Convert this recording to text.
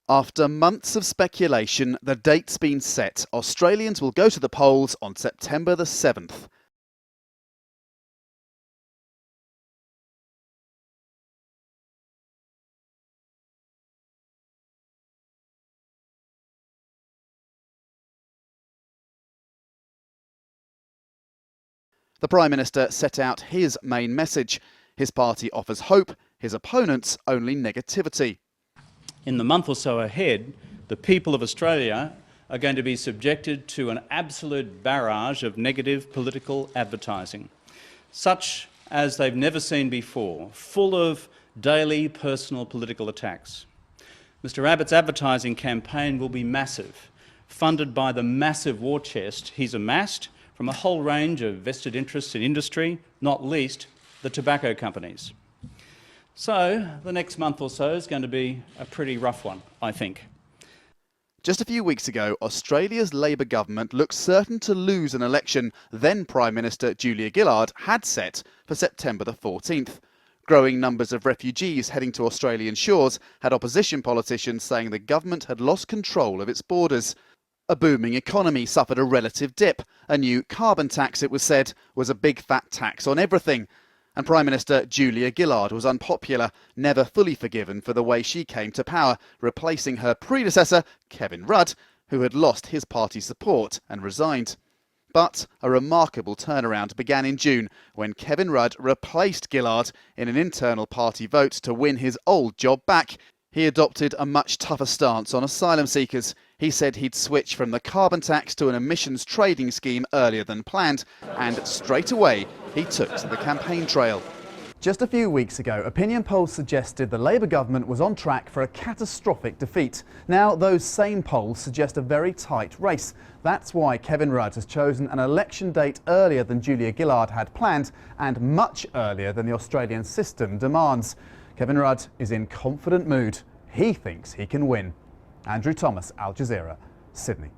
After months of speculation, the date's been set. Australians will go to the polls on September the 7th. The Prime Minister set out his main message. His party offers hope, his opponents only negativity. In the month or so ahead, the people of Australia are going to be subjected to an absolute barrage of negative political advertising, such as they've never seen before, full of daily personal political attacks. Mr Abbott's advertising campaign will be massive, funded by the massive war chest he's amassed from a whole range of vested interests in industry, not least the tobacco companies. So the next month or so is going to be a pretty rough one, I think. Just a few weeks ago, Australia's Labor government looked certain to lose an election then Prime Minister Julia Gillard had set for September the 14th. Growing numbers of refugees heading to Australian shores had opposition politicians saying the government had lost control of its borders. A booming economy suffered a relative dip. A new carbon tax, it was said, was a big fat tax on everything. And Prime Minister Julia Gillard was unpopular, never fully forgiven for the way she came to power, replacing her predecessor, Kevin Rudd, who had lost his party's support and resigned. But a remarkable turnaround began in June when Kevin Rudd replaced Gillard in an internal party vote to win his old job back. He adopted a much tougher stance on asylum seekers. He said he'd switch from the carbon tax to an emissions trading scheme earlier than planned, and straight away he took to the campaign trail. Just a few weeks ago, opinion polls suggested the Labour government was on track for a catastrophic defeat. Now those same polls suggest a very tight race. That's why Kevin Rudd has chosen an election date earlier than Julia Gillard had planned, and much earlier than the Australian system demands. Kevin Rudd is in confident mood. He thinks he can win. Andrew Thomas, Al Jazeera, Sydney.